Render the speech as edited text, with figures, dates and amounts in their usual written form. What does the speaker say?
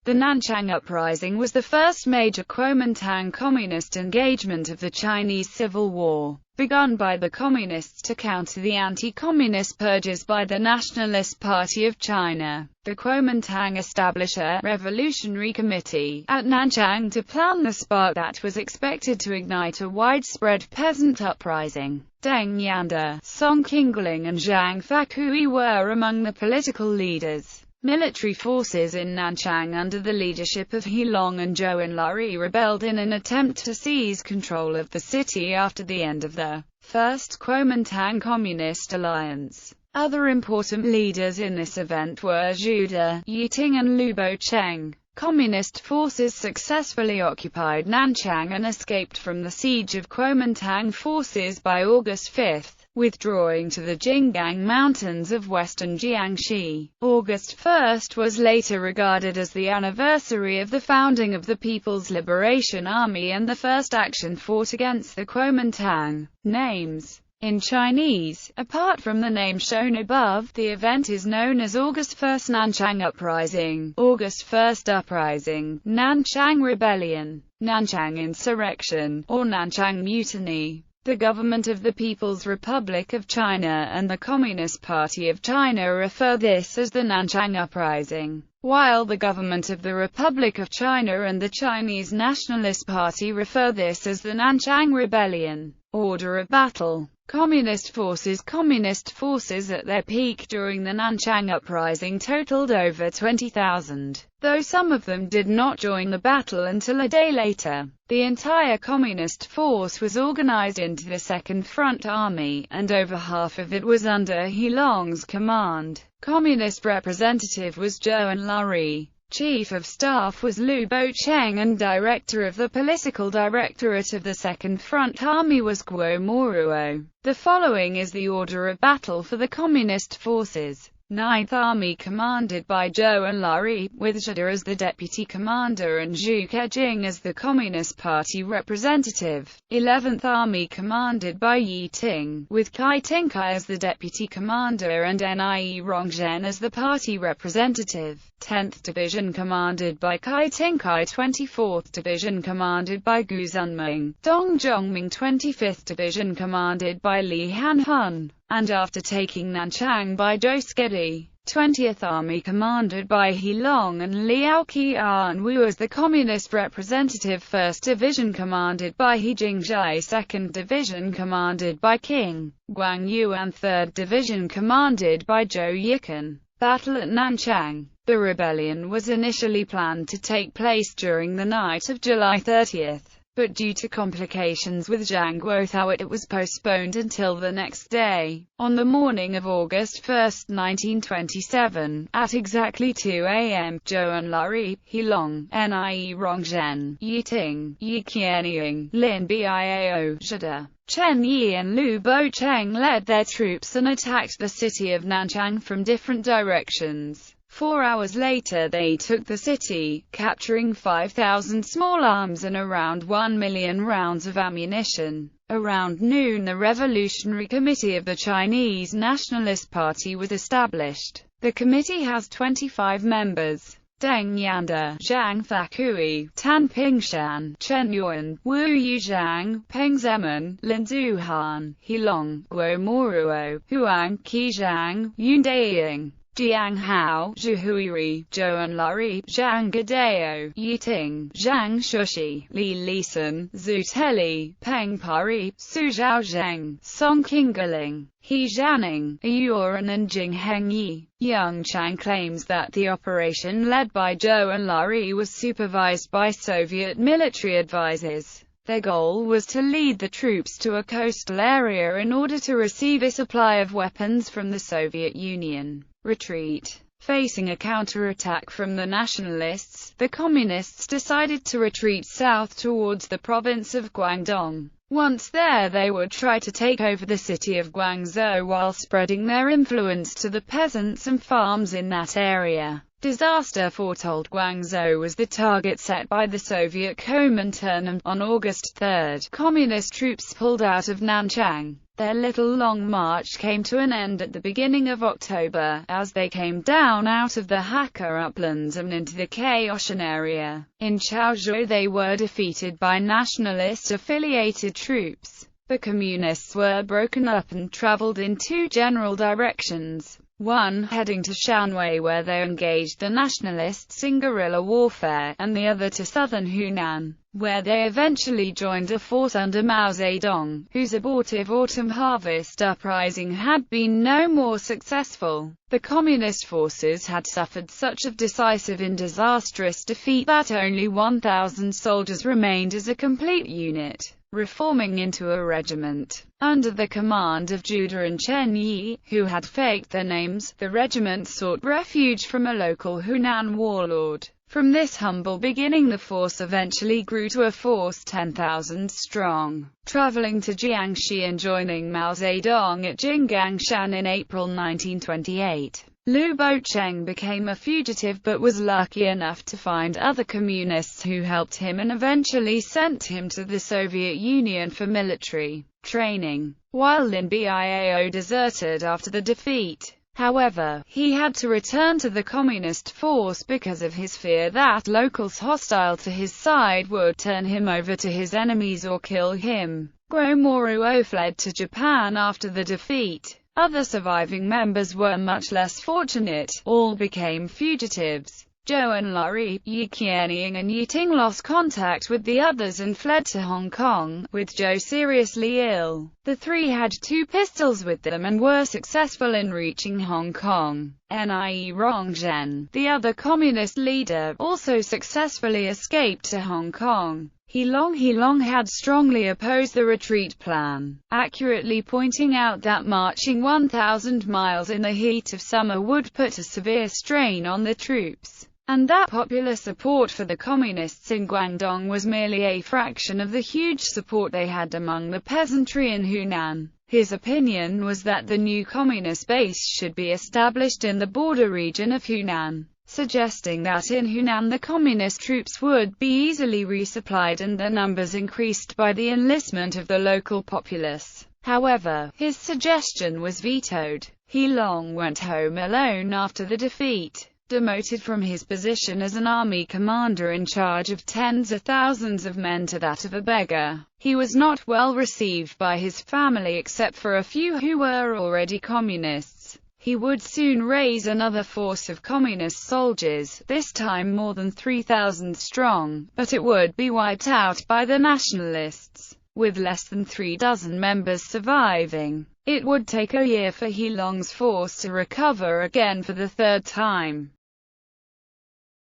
The Nanchang Uprising was the first major Kuomintang communist engagement of the Chinese Civil War, begun by the Communists to counter the anti-communist purges by the Nationalist Party of China. The Kuomintang established a revolutionary committee at Nanchang to plan the spark that was expected to ignite a widespread peasant uprising. Deng Yanda, Song Qingling and Zhang Fakui were among the political leaders. Military forces in Nanchang under the leadership of He Long and Zhou Enlai rebelled in an attempt to seize control of the city after the end of the First Kuomintang Communist Alliance. Other important leaders in this event were Zhu De, Yiting and Liu Bocheng. Communist forces successfully occupied Nanchang and escaped from the siege of Kuomintang forces by August 5. Withdrawing to the Jinggang Mountains of western Jiangxi. August 1 was later regarded as the anniversary of the founding of the People's Liberation Army and the first action fought against the Kuomintang. Names in Chinese, apart from the name shown above, the event is known as August 1 Nanchang Uprising, August 1 Uprising, Nanchang Rebellion, Nanchang Insurrection, or Nanchang Mutiny. The government of the People's Republic of China and the Communist Party of China refer this as the Nanchang Uprising, while the government of the Republic of China and the Chinese Nationalist Party refer this as the Nanchang Rebellion. Order of battle. Communist forces at their peak during the Nanchang Uprising totaled over 20,000, though some of them did not join the battle until a day later. The entire communist force was organized into the Second Front Army, and over half of it was under He Long's command. Communist representative was Zhou Enlai. Chief of Staff was Liu Bocheng and Director of the Political Directorate of the Second Front Army was Guo Moruo. The following is the order of battle for the Communist forces. 9th Army commanded by Zhou Enlai, with Zhu De as the deputy commander and Zhu Kejing as the Communist Party representative. 11th Army commanded by Yiting, with Kai Tingkai as the deputy commander and Nie Rongzhen as the party representative. 10th Division commanded by Kai Tingkai. 24th Division commanded by Gu Zunming. Dong Zhongming. 25th Division commanded by Li Hanhun, and after taking Nanchang by Zhou Skedi. 20th Army commanded by He Long and Liao Qianwu as the Communist representative. 1st Division commanded by He Jingjai. 2nd Division commanded by King Guangyu and 3rd Division commanded by Zhou Yikan. Battle at Nanchang. The rebellion was initially planned to take place during the night of July 30. But due to complications with Zhang Guothao it was postponed until the next day. On the morning of August 1, 1927, at exactly 2 a.m., Zhou Enlai, He Long, Nie Rongzhen, Yiting, Yi Qianying, Lin Biao, Zhu De, Chen Yi and Liu Bocheng led their troops and attacked the city of Nanchang from different directions. 4 hours later they took the city, capturing 5,000 small arms and around 1 million rounds of ammunition. Around noon the Revolutionary Committee of the Chinese Nationalist Party was established. The committee has 25 members. Deng Yanda, Zhang Fakui, Tan Pingshan, Chen Yuan, Wu Yuzhang, Peng Zemin, Lin Zuhan, He Long, Guo Moruo, Huang Qizhang, Yun Daiying, Jiang Hao, Zhu Huiri, Zhou Enlai, Zhang Gadao, Yiting, Zhang Shushi, Li Lisan, Zhu Teli, Peng Pari, Su Zhaozheng, Song Qingling, He Zhaning, Yuan and Jing Hengyi. Yang Chang claims that the operation led by Zhou Enlai was supervised by Soviet military advisors. Their goal was to lead the troops to a coastal area in order to receive a supply of weapons from the Soviet Union. Retreat. Facing a counterattack from the Nationalists, the Communists decided to retreat south towards the province of Guangdong. Once there they would try to take over the city of Guangzhou while spreading their influence to the peasants and farms in that area. Disaster foretold. Guangzhou was the target set by the Soviet Comintern and, on August 3, Communist troops pulled out of Nanchang. Their little long march came to an end at the beginning of October, as they came down out of the Hakka uplands and into the Kaohsiung area. In Chaozhou they were defeated by nationalist-affiliated troops. The communists were broken up and traveled in two general directions. One heading to Shanwei, where they engaged the nationalists in guerrilla warfare, and the other to southern Hunan, where they eventually joined a force under Mao Zedong, whose abortive autumn harvest uprising had been no more successful. The communist forces had suffered such a decisive and disastrous defeat that only 1,000 soldiers remained as a complete unit, reforming into a regiment. Under the command of Juda and Chen Yi, who had faked their names, the regiment sought refuge from a local Hunan warlord. From this humble beginning the force eventually grew to a force 10,000 strong, traveling to Jiangxi and joining Mao Zedong at Jinggangshan in April 1928. Liu Bocheng became a fugitive but was lucky enough to find other communists who helped him and eventually sent him to the Soviet Union for military training, while Lin Biao deserted after the defeat. However, he had to return to the communist force because of his fear that locals hostile to his side would turn him over to his enemies or kill him. Guo Moruo fled to Japan after the defeat. Other surviving members were much less fortunate. All became fugitives. Zhou Enlai, Yi Qianying and Yiting lost contact with the others and fled to Hong Kong, with Zhou seriously ill. The three had 2 pistols with them and were successful in reaching Hong Kong. Nie Rongzhen, the other communist leader, also successfully escaped to Hong Kong. He Long had strongly opposed the retreat plan, accurately pointing out that marching 1,000 miles in the heat of summer would put a severe strain on the troops, and that popular support for the communists in Guangdong was merely a fraction of the huge support they had among the peasantry in Hunan. His opinion was that the new communist base should be established in the border region of Hunan, suggesting that in Hunan the communist troops would be easily resupplied and their numbers increased by the enlistment of the local populace. However, his suggestion was vetoed. He Long went home alone after the defeat. Demoted from his position as an army commander in charge of tens of thousands of men to that of a beggar, he was not well received by his family except for a few who were already communists. He would soon raise another force of communist soldiers, this time more than 3,000 strong, but it would be wiped out by the nationalists, with less than 3 dozen members surviving. It would take a year for He Long's force to recover again for the 3rd time.